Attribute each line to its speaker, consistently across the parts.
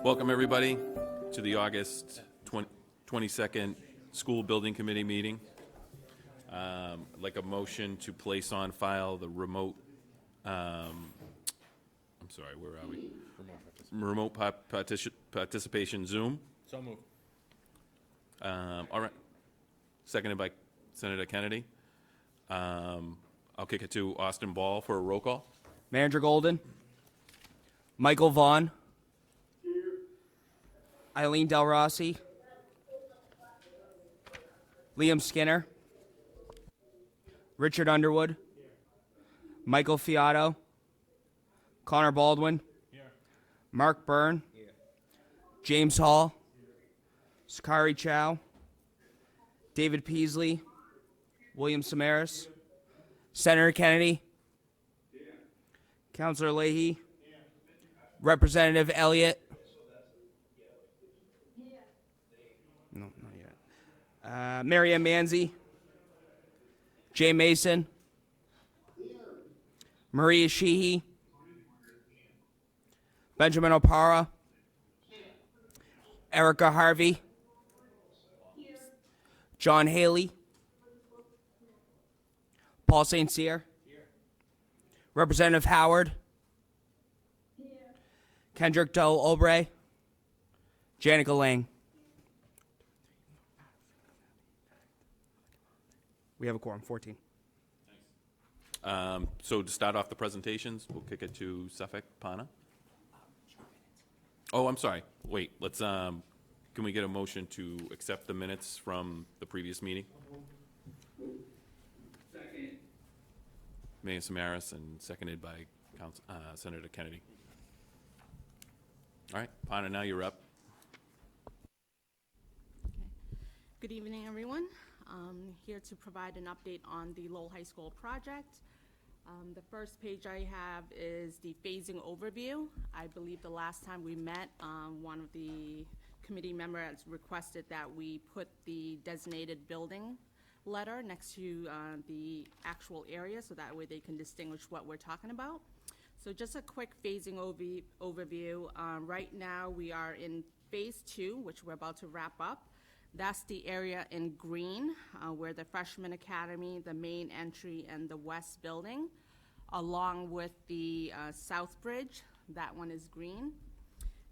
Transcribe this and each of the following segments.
Speaker 1: Welcome, everybody, to the August 22nd School Building Committee meeting. I'd like a motion to place on file the remote, I'm sorry, where are we? Remote participation Zoom.
Speaker 2: So moved.
Speaker 1: All right. Seconded by Senator Kennedy. I'll kick it to Austin Ball for a roll call.
Speaker 3: Manager Golden, Michael Vaughn, Eileen Del Rossi, Liam Skinner, Richard Underwood, Michael Fiato, Connor Baldwin, Mark Byrne, James Hall, Sakari Chow, David Peasley, William Samaras, Senator Kennedy, Councilor Leahy, Representative Elliott. No, not yet. Mary Ann Manzi, Jay Mason, Maria Sheehy, Benjamin Opara, Erica Harvey, John Haley, Paul St. Cyr, Representative Howard, Kendrick Doe Obrey, Janica Lang. We have a quorum, 14.
Speaker 1: So to start off the presentations, we'll kick it to Suffolk Pana. Oh, I'm sorry. Wait, let's, can we get a motion to accept the minutes from the previous meeting?
Speaker 2: Second.
Speaker 1: Mayor Samaras and seconded by Senator Kennedy. All right, Pana, now you're up.
Speaker 4: Good evening, everyone. Here to provide an update on the Lowell High School project. The first page I have is the phasing overview. I believe the last time we met, one of the committee members requested that we put the designated building letter next to the actual area so that way they can distinguish what we're talking about. So just a quick phasing overview. Right now we are in phase 2, which we're about to wrap up. That's the area in green where the Freshman Academy, the main entry, and the west building, along with the South Bridge. That one is green.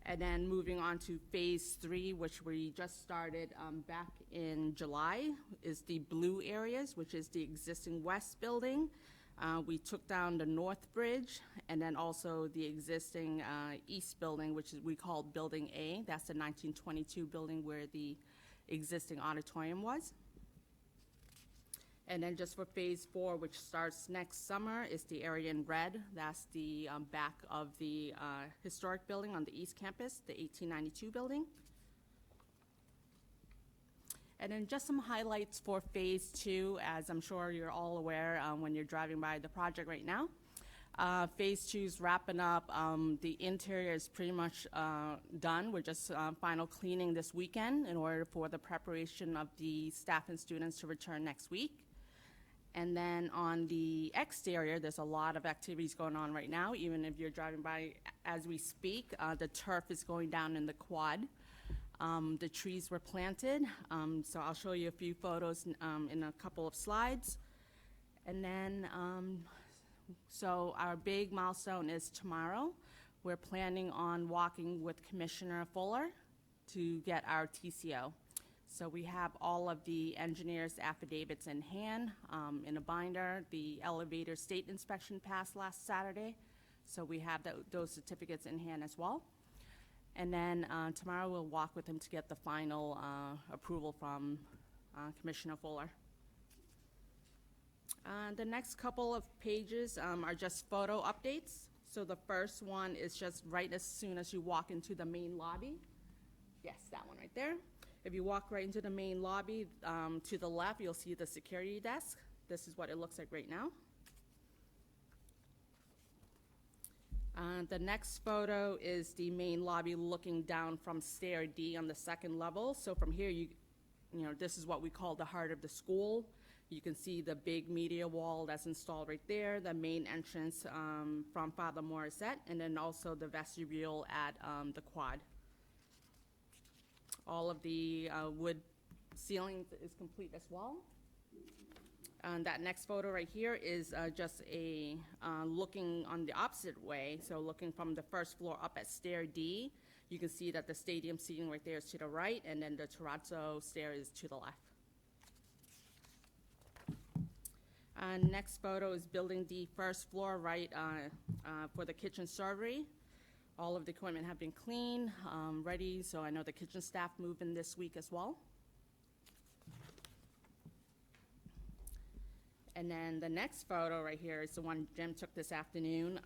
Speaker 4: And then moving on to phase 3, which we just started back in July, is the blue areas, which is the existing west building. We took down the North Bridge, and then also the existing east building, which is we call Building A. That's the 1922 building where the existing auditorium was. And then just for phase 4, which starts next summer, is the area in red. That's the back of the historic building on the east campus, the 1892 building. And then just some highlights for phase 2, as I'm sure you're all aware when you're driving by the project right now. Phase 2 is wrapping up. The interior is pretty much done. We're just final cleaning this weekend in order for the preparation of the staff and students to return next week. And then on the exterior, there's a lot of activities going on right now. Even if you're driving by as we speak, the turf is going down in the quad. The trees were planted, so I'll show you a few photos in a couple of slides. And then, so our big milestone is tomorrow. We're planning on walking with Commissioner Fuller to get our TCO. So we have all of the engineers' affidavits in hand, in a binder. The elevator state inspection passed last Saturday, so we have those certificates in hand as well. And then tomorrow we'll walk with him to get the final approval from Commissioner Fuller. The next couple of pages are just photo updates. So the first one is just right as soon as you walk into the main lobby. Yes, that one right there. If you walk right into the main lobby, to the left, you'll see the security desk. This is what it looks like right now. The next photo is the main lobby looking down from stair D on the second level. So from here, you know, this is what we call the heart of the school. You can see the big media wall that's installed right there, the main entrance from Father Morissette, and then also the vestibule at the quad. All of the wood ceiling is complete as well. And that next photo right here is just a looking on the opposite way, so looking from the first floor up at stair D. You can see that the stadium seating right there is to the right, and then the terrazzo stair is to the left. Next photo is building the first floor right for the kitchen servery. All of the equipment have been cleaned, ready, so I know the kitchen staff moved in this week as well. And then the next photo right here is the one Jim took this afternoon.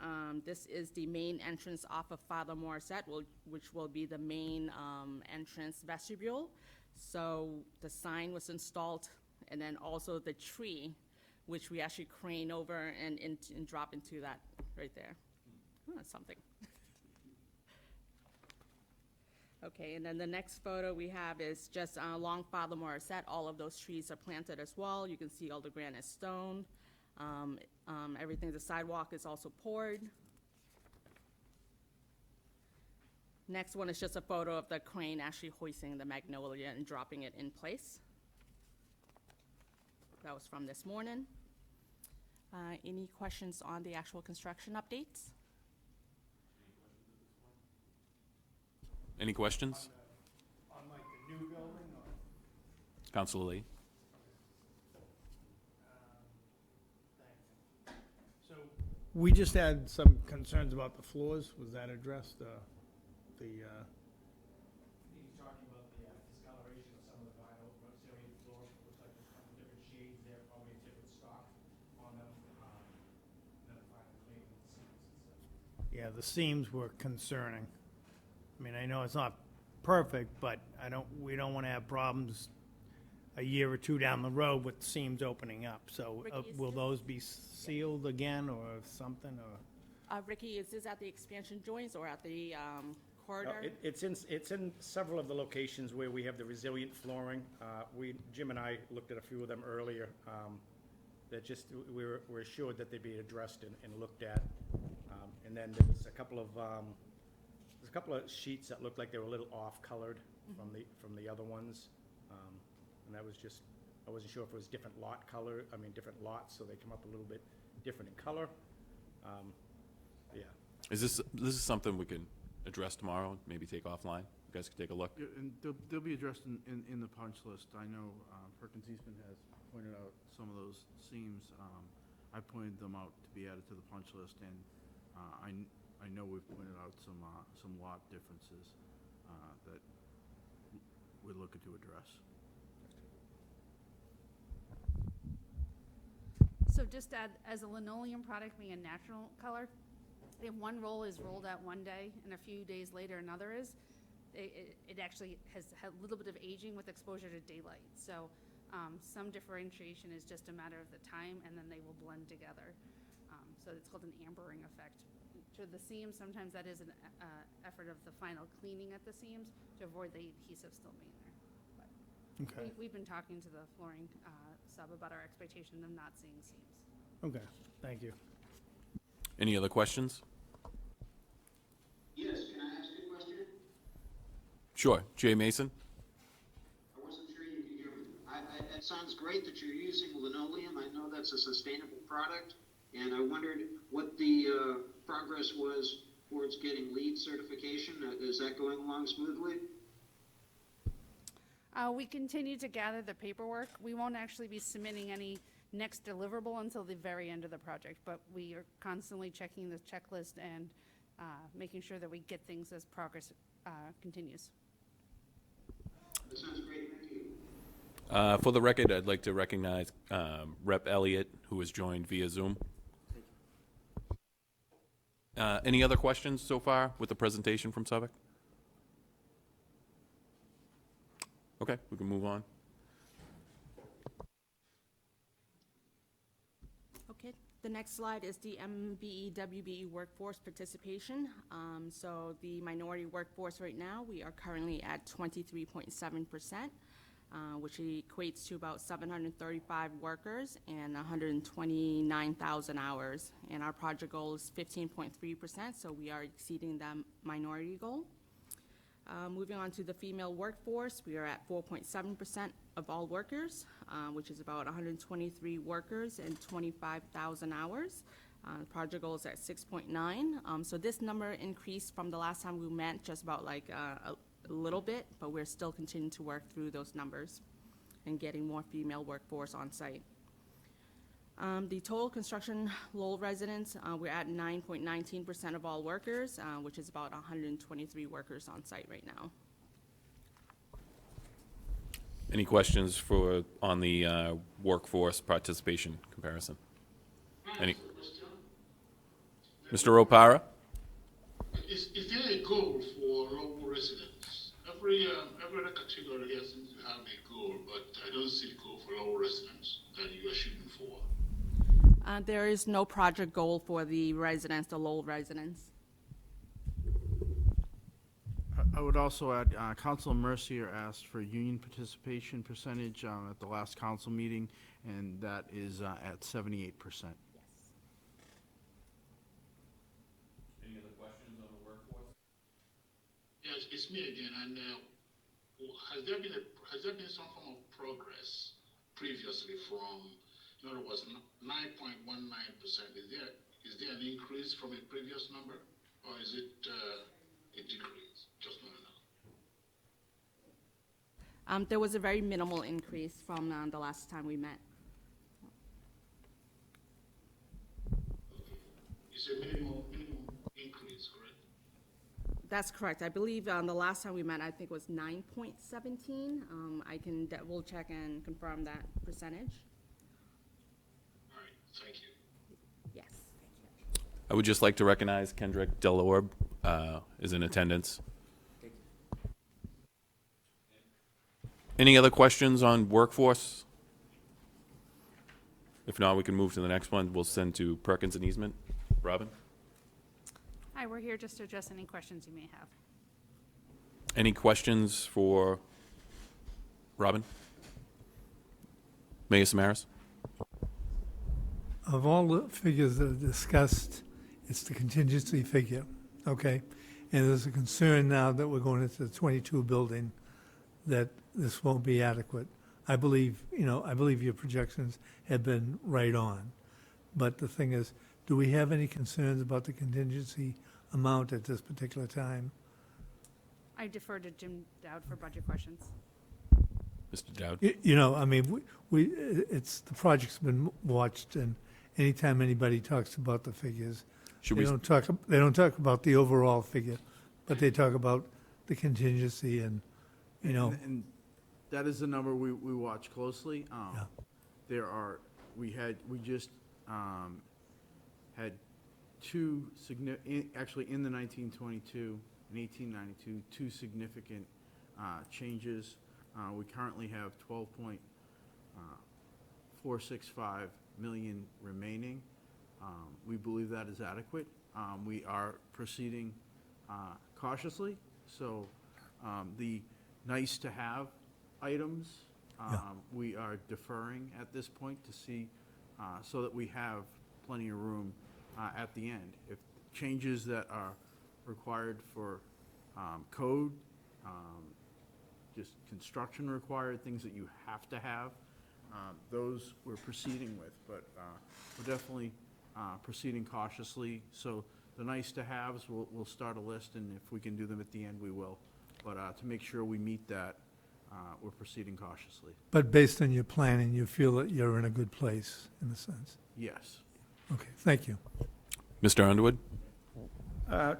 Speaker 4: This is the main entrance off of Father Morissette, which will be the main entrance vestibule. So the sign was installed, and then also the tree, which we actually crane over and drop into that right there. Oh, that's something. Okay, and then the next photo we have is just along Father Morissette. All of those trees are planted as well. You can see all the granite stone. Everything, the sidewalk is also poured. Next one is just a photo of the crane actually hoisting the magnolia and dropping it in place. That was from this morning. Any questions on the actual construction updates?
Speaker 1: Any questions?
Speaker 2: On like the new building or?
Speaker 1: Councilor Lee?
Speaker 2: Thanks. So, we just had some concerns about the floors. Was that addressed?
Speaker 5: He's talking about the discoloration of some of the vinyl serrated floors. It looks like there's a couple different shades there, probably a different stock on them. Then finally cleaning the seams and stuff.
Speaker 2: Yeah, the seams were concerning. I mean, I know it's not perfect, but we don't want to have problems a year or two down the road with seams opening up. So
Speaker 4: Ricky, is
Speaker 2: will
Speaker 4: this-
Speaker 2: those be sealed again or something, or?
Speaker 4: Ricky, is this at the expansion joints or at the
Speaker 5: No,
Speaker 4: corridor?
Speaker 5: it's in several of the locations where we have the resilient flooring. Jim and I looked at a few of them earlier. That just, we're assured that they'd be addressed and looked at. And then there's a couple of sheets that looked like they were a little off-colored from the other ones. And that was just, I wasn't sure if it was different different lots, so they come up a little bit different in color. Yeah.
Speaker 1: Is this is something we can address tomorrow, maybe take offline? You guys can take a look.
Speaker 6: Yeah, and they'll be addressed in the punch list. I know Perkins Eastman has pointed out some of those seams. I pointed them out to be added to the punch list, and I know we've pointed out some lot differences that we're looking to address.
Speaker 7: So just as a linoleum product being a natural color, if one roll is rolled out one day and a few days later another is, it actually has had a little bit of aging with exposure to daylight. So some differentiation is just a matter of the time, and then they will blend together. So it's called an ambering effect. To the seams, sometimes that is an effort of the final cleaning at the seams to avoid the adhesive still being there. But
Speaker 2: Okay,
Speaker 7: we've been talking to the flooring sub about our expectation of not seeing seams.
Speaker 2: okay, thank you.
Speaker 1: Any other questions?
Speaker 8: Yes, can I ask a question?
Speaker 1: Sure. Jay Mason?
Speaker 8: I wasn't sure you could hear me. It sounds great that you're using linoleum. I know that's a sustainable product, and I wondered what the progress was towards getting LEED certification. Is that going along smoothly?
Speaker 7: We continue to gather the paperwork. We won't actually be submitting any next deliverable until the very end of the project, but we are constantly checking the checklist and making sure that we get things as progress continues.
Speaker 8: That sounds great. Thank you.
Speaker 1: For the record, I'd like to recognize Rep. Elliott, who has joined via Zoom. Any other questions so far with the presentation from Suffolk? Okay, we can move on.
Speaker 4: Okay, the next slide is the MBE-WBE workforce participation. So the minority workforce right now, we are currently at 23.7%, which equates to about 735 workers and 129,000 hours. And our project goal is 15.3%, so we are exceeding that minority goal. Moving on to the female workforce, we are at 4.7% of all workers, which is about 123 workers and 25,000 hours. Project goal is at 6.9. So this number increased from the last time we met, just about like a little bit, but we're still continuing to work through those numbers and getting more female workforce on site. The total construction Lowell residents, we're at 9.19% of all workers, which is about 123 workers on site right now.
Speaker 1: Any questions on the workforce participation comparison? Any? Mr. Opara?
Speaker 9: Is there a goal for Lowell residents? Every other category here seems to have a goal, but I don't see the goal for Lowell residents that you are shooting for.
Speaker 4: There is no project goal for the residents, the Lowell residents.
Speaker 6: I would also add, Councilor Mercier asked for union participation percentage at the last council meeting, and that is at 78%.
Speaker 1: Any other questions on the workforce?
Speaker 9: Yes, it's me again. And has there been some form of progress previously from, in other words, 9.19%? Is there an increase from a previous number, or is it a decrease? Just want to know.
Speaker 4: There was a very minimal increase from the last time we met.
Speaker 9: It's a minimum increase, correct?
Speaker 4: That's correct. I believe the last time we met, I think was 9.17. I can double check and confirm that percentage.
Speaker 9: All right, thank you.
Speaker 4: Yes.
Speaker 1: I would just like to recognize Kendrick Delorbe is in attendance. Any other questions on workforce? If not, we can move to the next one. We'll send to Perkins and Easement. Robin?
Speaker 7: Hi, we're here just to address any questions you may have.
Speaker 1: Any questions for Robin? Mayor Samaras?
Speaker 10: Of all the figures that are discussed, it's the contingency figure, okay? And there's a concern now that we're going into the 22 building that this won't be adequate. I believe your projections have been right on. But the thing is, do we have any concerns about the contingency amount at this particular time?
Speaker 7: I defer to Jim Dowd for budget questions.
Speaker 1: Mr. Dowd?
Speaker 10: It's the project's been watched, and anytime anybody talks about the figures,
Speaker 1: Should
Speaker 10: they
Speaker 1: we,
Speaker 10: don't talk about the overall figure, but they talk about the contingency and,
Speaker 6: And that is the number we watch closely.
Speaker 10: Yeah.
Speaker 6: We just had two actually in the 1922 and 1892, two significant changes. We currently have 12.465 million remaining. We believe that is adequate. We are proceeding cautiously, so the nice-to-have items, we are deferring at this point to see, so that we have plenty of room at the end. If changes that are required for code, just construction required, things that you have to have, those we're proceeding with, but we're definitely proceeding cautiously. So the nice-to-haves, we'll start a list, and if we can do them at the end, we will. But to make sure we meet that, we're proceeding cautiously.
Speaker 10: but based on your planning, you feel that you're in a good place, in a sense?
Speaker 6: Yes.
Speaker 10: Okay, thank you.
Speaker 1: Mr. Underwood?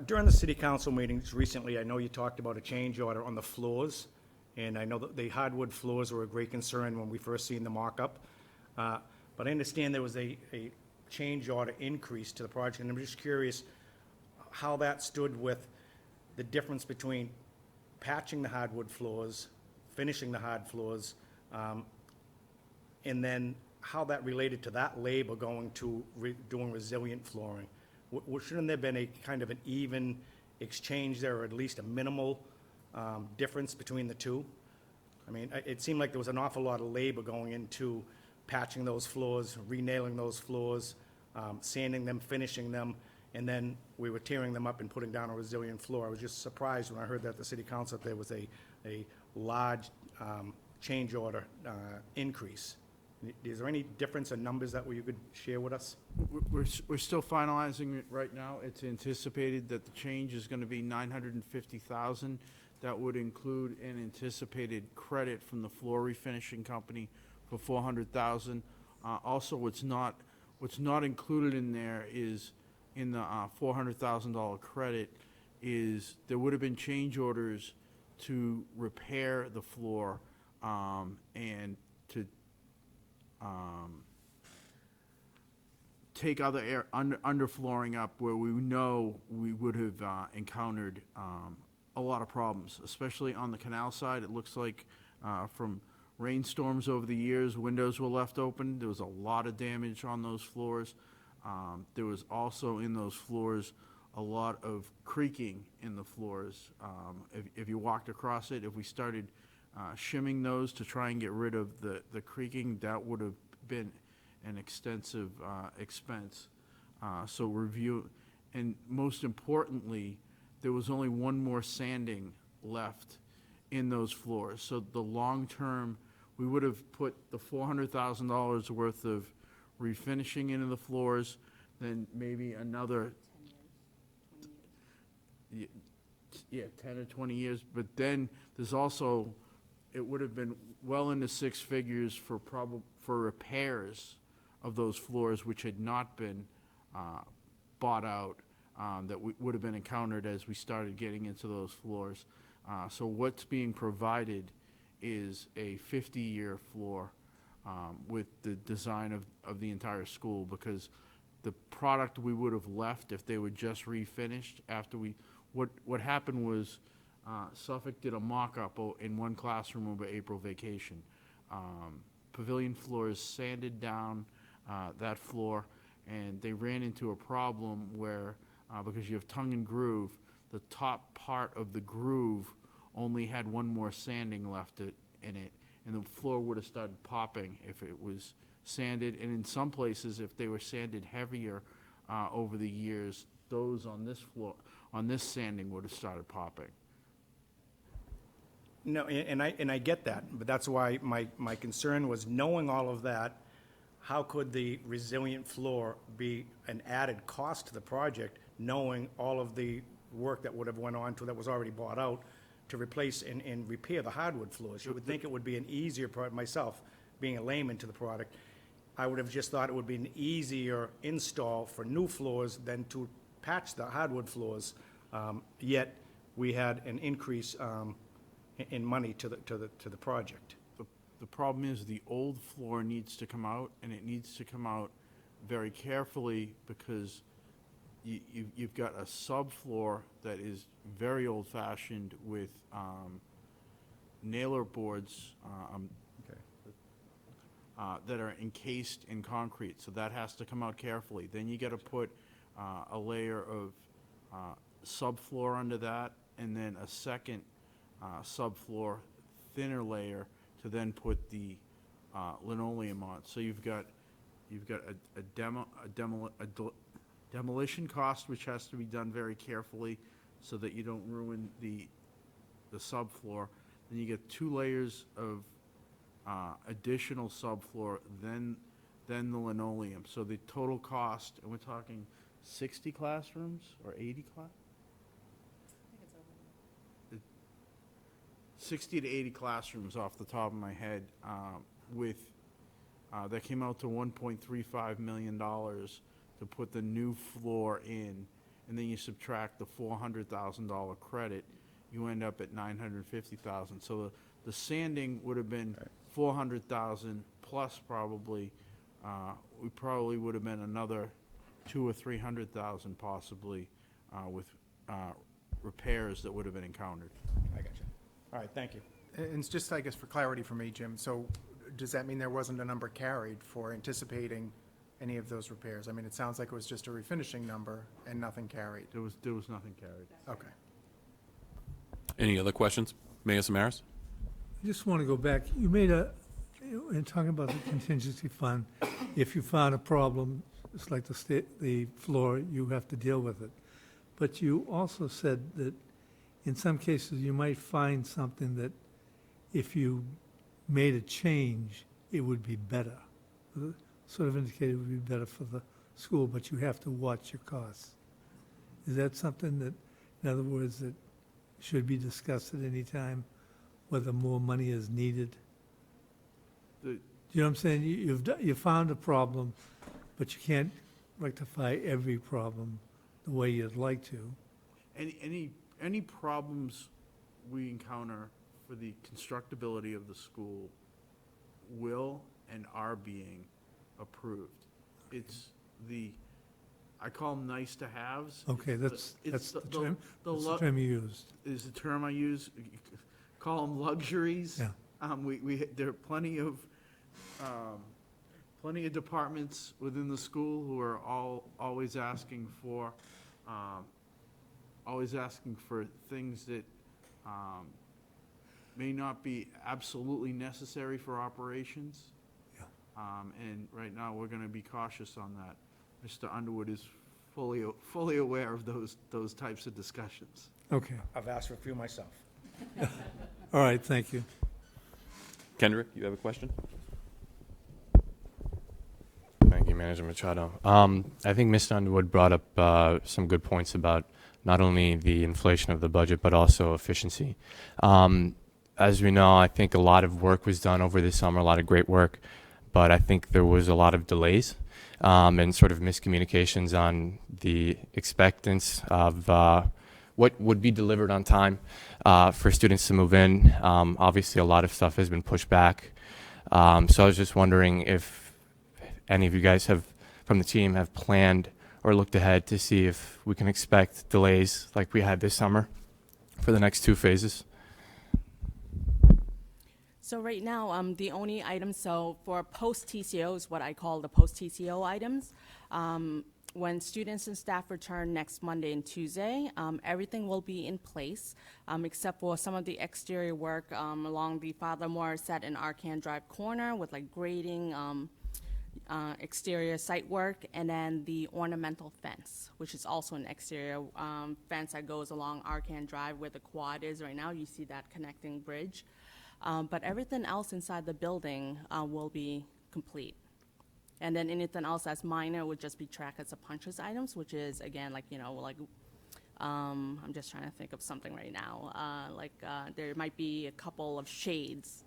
Speaker 5: During the city council meetings recently, I know you talked about a change order on the floors, and I know that the hardwood floors were a great concern when we first seen the mock-up. But I understand there was a change order increase to the project, and I'm just curious how that stood with the difference between patching the hardwood floors, finishing the hard floors, and then how that related to that labor going to doing resilient flooring. Shouldn't there have been a kind of an even exchange there, or at least a minimal difference between the two? I mean, it seemed like there was an awful lot of labor going into patching those floors, re-nailing those floors, sanding them, finishing them, and then we were tearing them up and putting down a resilient floor. I was just surprised when I heard that at the city council, that there was a large change order increase. Is there any difference in numbers that you could share with us?
Speaker 6: We're still finalizing it right now. It's anticipated that the change is gonna be $950,000. That would include an anticipated credit from the floor refinishing company for $400,000. Also, what's not included in there is, in the $400,000 credit, is there would have been change orders to repair the floor, and to take other underflooring up where we know we would have encountered a lot of problems, especially on the canal side. It looks like from rainstorms over the years, windows were left open. There was a lot of damage on those floors. There was also in those floors a lot of creaking in the floors. If you walked across it, if we started shimming those to try and get rid of the creaking, that would have been an extensive expense. So review, and most importantly, there was only one more sanding left in those floors. So the long term, we would have put the $400,000 worth of refinishing into the floors, then maybe another 10 or 20 years. But then there's also, it would have been well into six figures for repairs of those floors, which had not been bought out, that would have been encountered as we started getting into those floors. So what's being provided is a 50-year floor with the design of the entire school, because the product we would have left if they were just refinished after what happened was Suffolk did a mock-up in one classroom over April vacation. Pavilion floors sanded down that floor, and they ran into a problem where, because you have tongue and groove, the top part of the groove only had one more sanding left in it, and the floor would have started popping if it was sanded. And in some places, if they were sanded heavier over the years, those on this floor, on this sanding, would have started popping.
Speaker 5: No, and I get that, but that's why my concern was, knowing all of that, how could the resilient floor be an added cost to the project, knowing all of the work that would have went on to, that was already bought out, to replace and repair the hardwood floors? You would think it would be an easier product. Myself, being a layman to the product, I would have just thought it would be an easier install for new floors than to patch the hardwood floors. Yet we had an increase in money to the project.
Speaker 6: The problem is the old floor needs to come out, and it needs to come out very carefully, because you've got a subfloor that is very old-fashioned with nailer boards that are encased in concrete, so that has to come out carefully. Then you got to put a layer of subfloor under that, and then a second subfloor, thinner layer, to then put the linoleum on. So you've got a demolition cost, which has to be done very carefully so that you don't ruin the subfloor. Then you get 2 layers of additional subfloor, then the linoleum. So the total cost, and we're talking 60 classrooms or 80 class? 60 to 80 classrooms off the top of my head, that came out to $1.35 million to put the new floor in, and then you subtract the $400,000 credit, you end up at $950,000. So the sanding would have been $400,000 plus probably, we probably would have been another $200,000 or $300,000 possibly with repairs that would have been encountered.
Speaker 5: I got you. All right, thank you.
Speaker 11: And it's just, I guess, for clarity for me, Jim, so does that mean there wasn't a number carried for anticipating any of those repairs? I mean, it sounds like it was just a refinishing number and nothing carried.
Speaker 6: There was nothing carried.
Speaker 11: Okay.
Speaker 1: Any other questions? Mayor Samaras?
Speaker 10: I just want to go back. You made in talking about the contingency fund, if you found a problem, it's like the floor, you have to deal with it. But you also said that in some cases, you might find something that if you made a change, it would be better. Sort of indicated it would be better for the school, but you have to watch your costs. Is that something that, in other words, that should be discussed at any time, whether more money is needed?
Speaker 6: The-
Speaker 10: You know what I'm saying? You found a problem, but you can't rectify every problem the way you'd like to.
Speaker 6: Any problems we encounter for the constructability of the school will and are being approved. It's I call them nice to haves.
Speaker 10: Okay, that's the term, that's the term you used.
Speaker 6: Is the term I use. Call them luxuries.
Speaker 10: Yeah.
Speaker 6: There are plenty of departments within the school who are always asking for things that may not be absolutely necessary for operations.
Speaker 10: Yeah.
Speaker 6: And right now, we're going to be cautious on that. Mr. Underwood is fully aware of those types of discussions.
Speaker 10: Okay,
Speaker 5: I've asked for a few myself.
Speaker 10: all right, thank you.
Speaker 1: Kendrick, you have a question?
Speaker 12: Thank you, Manager Machado. I think Mr. Underwood brought up some good points about not only the inflation of the budget, but also efficiency. As we know, I think a lot of work was done over the summer, a lot of great work, but I think there was a lot of delays and sort of miscommunications on the expectance of what would be delivered on time for students to move in. Obviously, a lot of stuff has been pushed back. So I was just wondering if any of you guys from the team have planned or looked ahead to see if we can expect delays like we had this summer for the next 2 phases.
Speaker 4: So right now, the only items, so for post-TCO is what I call the post-TCO items. When students and staff return next Monday and Tuesday, everything will be in place, except for some of the exterior work along the Father Morissette and Arcan Drive corner with like grading, exterior site work, and then the ornamental fence, which is also an exterior fence that goes along Arcan Drive where the quad is right now. You see that connecting bridge. But everything else inside the building will be complete. And then anything else that's minor would just be tracked as a punch list items, which is, again, like, I'm just trying to think of something right now. There might be a couple of shades,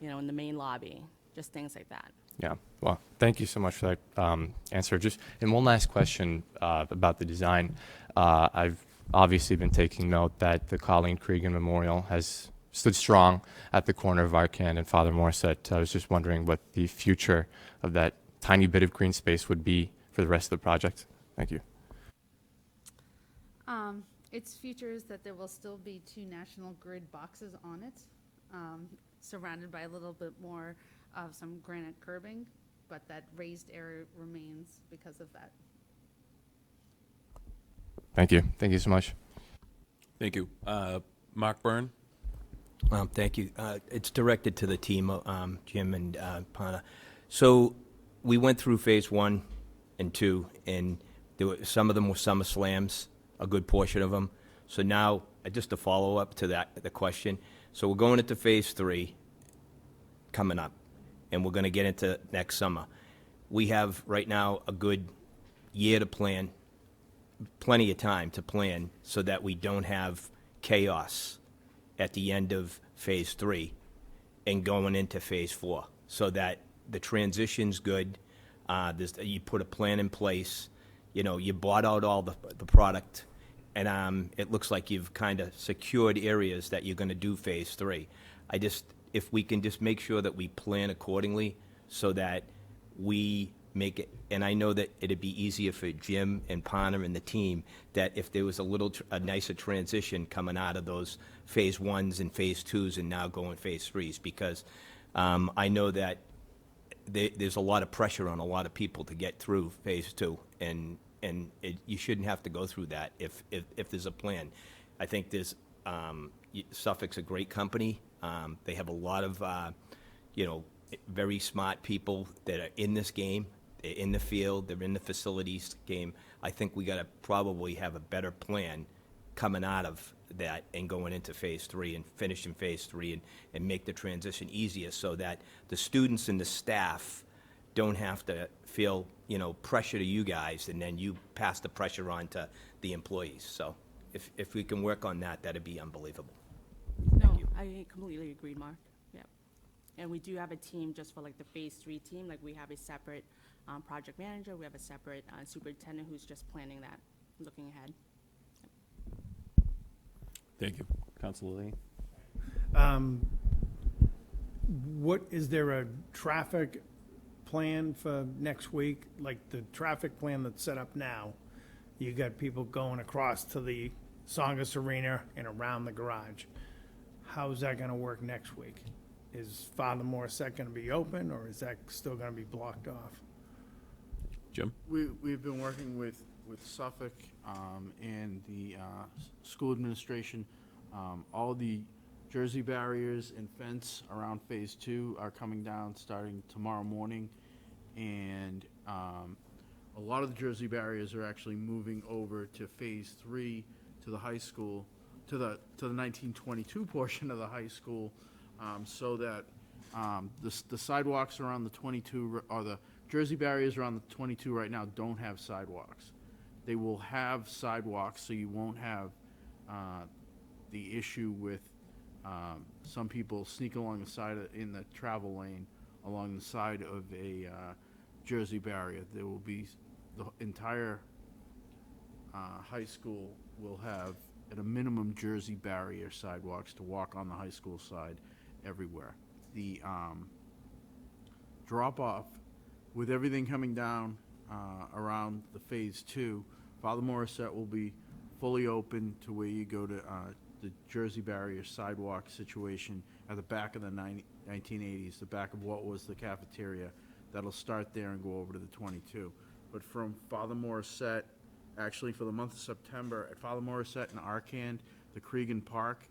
Speaker 4: in the main lobby, just things like that.
Speaker 12: Yeah, well, thank you so much for that answer. And one last question about the design. I've obviously been taking note that the Colleen Cregan Memorial has stood strong at the corner of Arcan and Father Morissette. I was just wondering what the future of that tiny bit of green space would be for the rest of the project. Thank you.
Speaker 7: Its future is that there will still be 2 National Grid boxes on it, surrounded by a little bit more of some granite curbing, but that raised area remains because of that.
Speaker 12: Thank you. Thank you so much.
Speaker 1: Thank you. Mark Byrne?
Speaker 13: Thank you. It's directed to the team, Jim and Pana. So we went through phase 1 and 2, and some of them were summer slams, a good portion of them. So now, just a follow-up to the question. So we're going into phase 3 coming up, and we're going to get into next summer. We have right now a good year to plan, plenty of time to plan, so that we don't have chaos at the end of phase 3 and going into phase 4, so that the transition's good. You put a plan in place. You bought out all the product, and it looks like you've kind of secured areas that you're going to do phase 3. If we can just make sure that we plan accordingly, so that we make it, and I know that it'd be easier for Jim and Pana and the team, that if there was a nicer transition coming out of those phase 1s and phase 2s and now going phase 3s, because I know that there's a lot of pressure on a lot of people to get through phase 2, and you shouldn't have to go through that if there's a plan. I think Suffolk's a great company. They have a lot of very smart people that are in this game, They're in the field, they're in the facilities game. I think we gotta probably have a better plan coming out of that and going into phase 3 and finishing phase 3 and make the transition easier so that the students and the staff don't have to feel, pressure to you guys and then you pass the pressure on to the employees. So if we can work on that, that'd be unbelievable.
Speaker 4: No, I completely agree, Mark. Yep. And we do have a team just for like the phase 3 team. Like we have a separate project manager. We have a separate superintendent who's just planning that, looking ahead.
Speaker 1: Thank you. Councilor Lee?
Speaker 2: What, is there a traffic plan for next week? Like the traffic plan that's set up now, you got people going across to the Songus Arena and around the garage. How's that gonna work next week? Is Father Morissette gonna be open, or is that still gonna be blocked off?
Speaker 1: Jim?
Speaker 6: We've been working with Suffolk and the school administration. All the Jersey barriers and fence around phase 2 are coming down starting tomorrow morning. And a lot of the Jersey barriers are actually moving over to phase 3 to the high school, to the 1922 portion of the high school, so that the sidewalks around the 22, or the Jersey barriers around the 22 right now don't have sidewalks. They will have sidewalks, so you won't have the issue with some people sneak along the side in the travel lane along the side of a Jersey barrier. There will be the entire high school will have at a minimum Jersey barrier sidewalks to walk on the high school side everywhere. The drop off with everything coming down around the phase 2, Father Morissette will be fully open to where you go to the Jersey barrier sidewalk situation at the back of the 1980s, the back of what was the cafeteria. That'll start there and go over to the 22. But from Father Morissette, actually for the month of September, at Father Morissette and Arcand, the Cregan Park,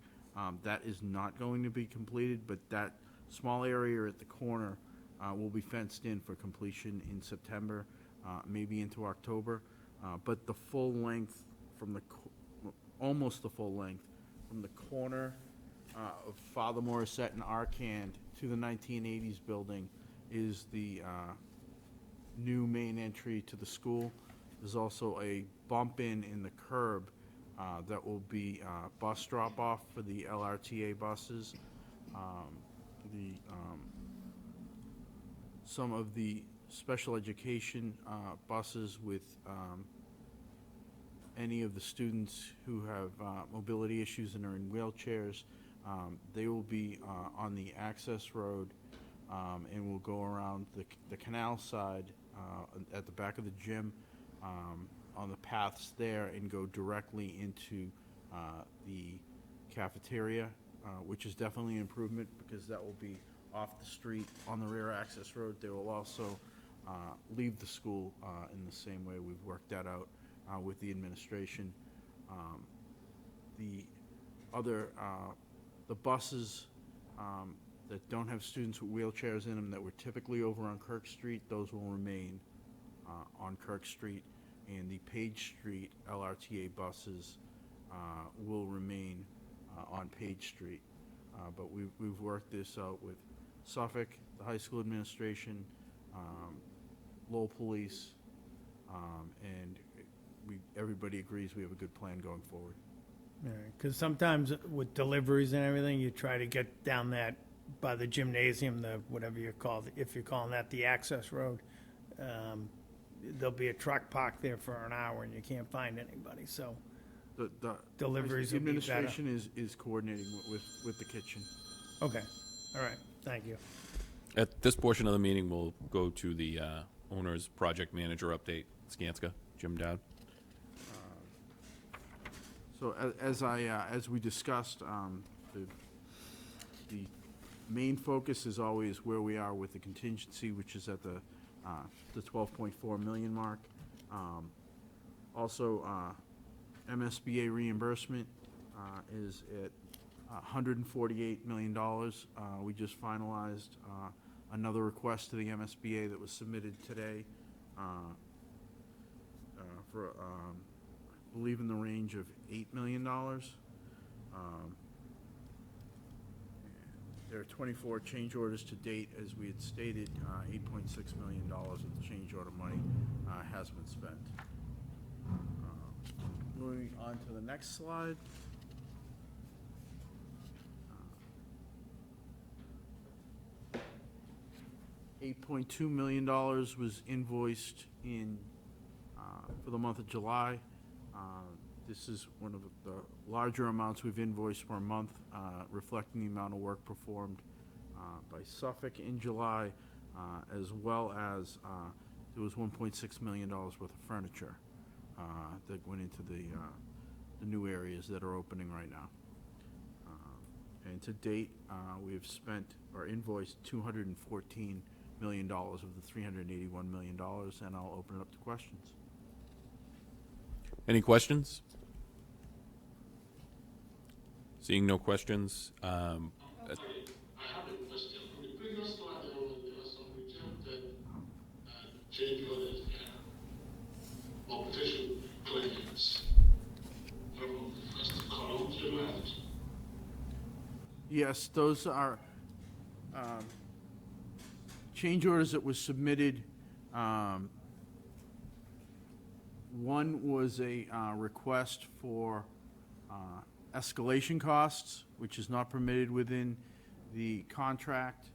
Speaker 6: that is not going to be completed, but that small area at the corner will be fenced in for completion in September, maybe into October. But the full length from almost the full length from the corner of Father Morissette and Arcand to the 1980s building is the new main entry to the school. There's also a bump in the curb that will be bus drop off for the LRTA buses. Some of the special education buses with any of the students who have mobility issues and are in wheelchairs, they will be on the access road and will go around the canal side at the back of the gym on the paths there and go directly into the cafeteria, which is definitely an improvement because that will be off the street on the rear access road. They will also leave the school in the same way. We've worked that out with the administration. The other, the buses that don't have students with wheelchairs in them that were typically over on Kirk Street, those will remain on Kirk Street, and the Page Street LRTA buses will remain on Page Street. But we've worked this out with Suffolk, the high school administration, Lowell Police, and everybody agrees we have a good plan going forward.
Speaker 2: Because sometimes with deliveries and everything, you try to get down that by the gymnasium, the whatever you call it, if you're calling that the access road. There'll be a truck parked there for an hour and you can't find anybody. So
Speaker 6: The
Speaker 2: deliveries will be better.
Speaker 6: administration is coordinating with the kitchen.
Speaker 2: Okay, all right, thank you.
Speaker 1: At this portion of the meeting, we'll go to the owner's project manager update. Skanska, Jim Dowd.
Speaker 6: So as we discussed, the main focus is always where we are with the contingency, which is at the 12.4 million mark. Also, MSBA reimbursement is at $148 million. We just finalized another request to the MSBA that was submitted today for, I believe in the range of $8 million. There are 24 change orders to date. As we had stated, $8.6 million of the change order money has been spent. Moving on to the next slide. $8.2 million was invoiced in, for the month of July. This is one of the larger amounts we've invoiced per month, reflecting the amount of work performed by Suffolk in July, as well as there was $1.6 million worth of furniture that went into the new areas that are opening right now. And to date, we have spent or invoiced $214 million of the $381 million, and I'll open it up to questions.
Speaker 1: Any questions? Seeing no questions,
Speaker 9: I have a question. On the previous slide, there were some rejected change orders there, or potential claims. I don't know, that's the column to the left.
Speaker 6: Yes, those are change orders that were submitted. One was a request for escalation costs, which is not permitted within the contract.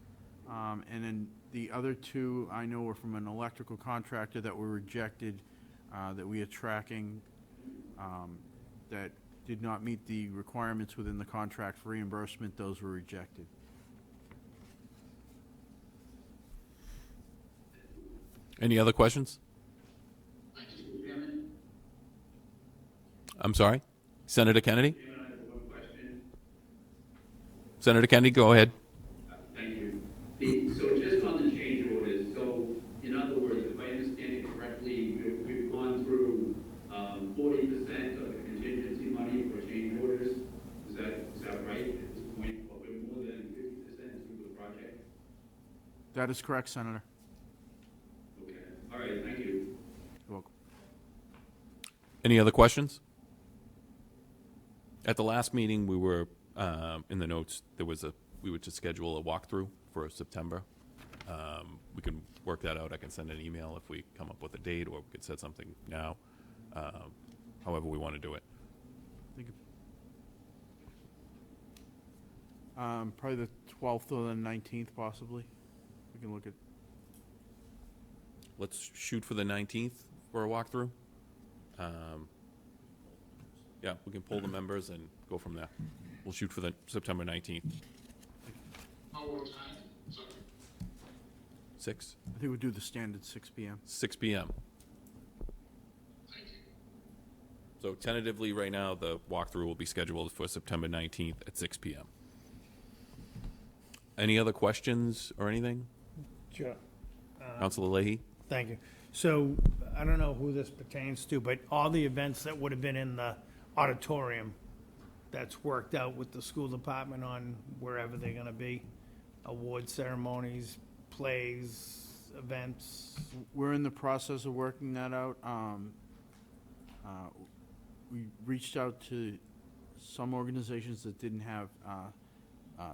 Speaker 6: And then the other two I know were from an electrical contractor that were rejected, that we are tracking, that did not meet the requirements within the contract for reimbursement. Those were rejected.
Speaker 1: any other questions? I'm sorry? Senator Kennedy? Senator Kennedy, go ahead.
Speaker 14: Thank you. So just on the change orders, so in other words, if I understand it correctly, we've gone through 40% of the contingency money for change orders. Is that right at this point? Or we're more than 50% through the project?
Speaker 6: That is correct, Senator.
Speaker 14: Okay. All right, thank you.
Speaker 6: You're welcome.
Speaker 1: Any other questions? At the last meeting, we were, in the notes, we were to schedule a walkthrough for September. We can work that out. I can send an email if we come up with a date, or we could set something now, however we want to do it.
Speaker 6: Probably the 12th or the 19th, possibly. We can look at.
Speaker 1: Let's shoot for the 19th for a walkthrough. Yeah, we can pull the members and go from there. We'll shoot for the September 19th.
Speaker 9: What time? Sorry.
Speaker 1: 6?
Speaker 6: I think we'll do the standard 6 p.m.
Speaker 1: 6 p.m.
Speaker 9: Thank you.
Speaker 1: So tentatively, right now, the walkthrough will be scheduled for September 19th at 6 p.m. Any other questions or anything?
Speaker 2: Sure.
Speaker 1: Councilor Leahy?
Speaker 2: Thank you. So, I don't know who this pertains to, but all the events that would have been in the auditorium, that's worked out with the school department on wherever they're gonna be? Award ceremonies, plays, events?
Speaker 6: We're in the process of working that out. We reached out to some organizations that didn't have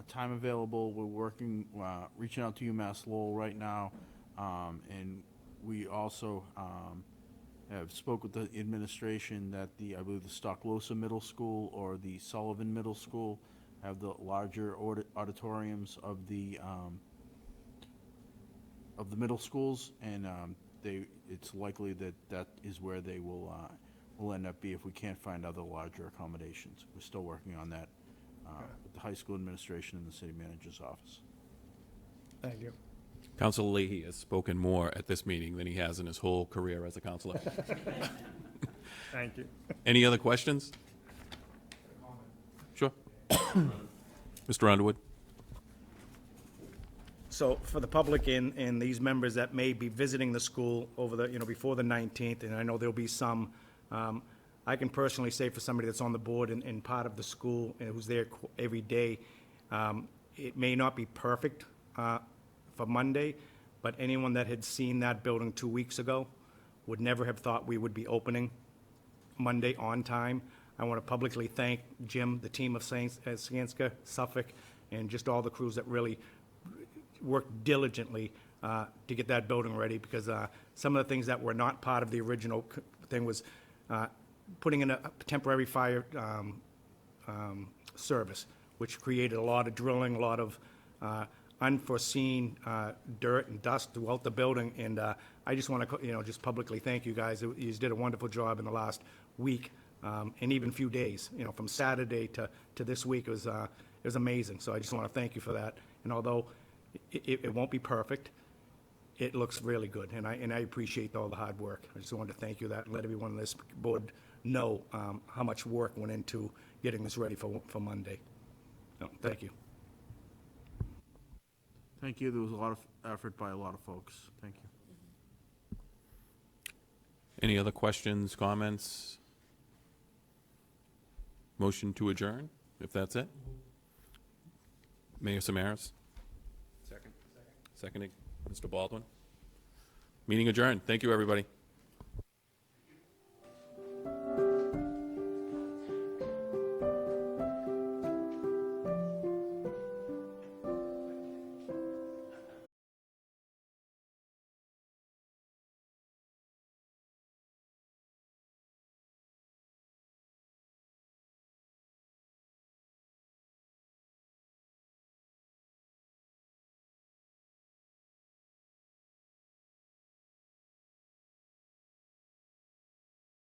Speaker 6: time available. We're working, reaching out to UMass Lowell right now, and we also have spoke with the administration that I believe the Stocklosa Middle School or the Sullivan Middle School have the larger auditoriums of the middle schools, and it's likely that is where they will end up be if we can't find other larger accommodations. We're still working on that with the high school administration and the city manager's office.
Speaker 2: Thank you.
Speaker 1: Councilor Leahy has spoken more at this meeting than he has in his whole career as a councilor.
Speaker 2: Thank you.
Speaker 1: Any other questions? Sure. Mr. Underwood?
Speaker 5: So for the public and these members that may be visiting the school over the, before the 19th, and I know there'll be some, I can personally say for somebody that's on the board and part of the school and who's there every day, it may not be perfect for Monday, but anyone that had seen that building 2 weeks ago would never have thought we would be opening Monday on time. I want to publicly thank Jim, the team of Skanska, Suffolk, and just all the crews that really worked diligently to get that building ready, because some of the things that were not part of the original thing was putting in a temporary fire service, which created a lot of drilling, a lot of unforeseen dirt and dust throughout the building. And I just want to, just publicly thank you guys. You did a wonderful job in the last week, and even few days. From Saturday to this week, it was amazing. So I just want to thank you for that. And although it won't be perfect, it looks really good, and I appreciate all the hard work. I just wanted to thank you that and let everyone on this board know how much work went into getting this ready for Monday. No, thank you.
Speaker 6: Thank you. There was a lot of effort by a lot of folks. Thank you.
Speaker 1: Any other questions, comments? Motion to adjourn, if that's it? Mayor Samaras? Seconded. Mr. Baldwin? Meeting adjourned. Thank you, everybody.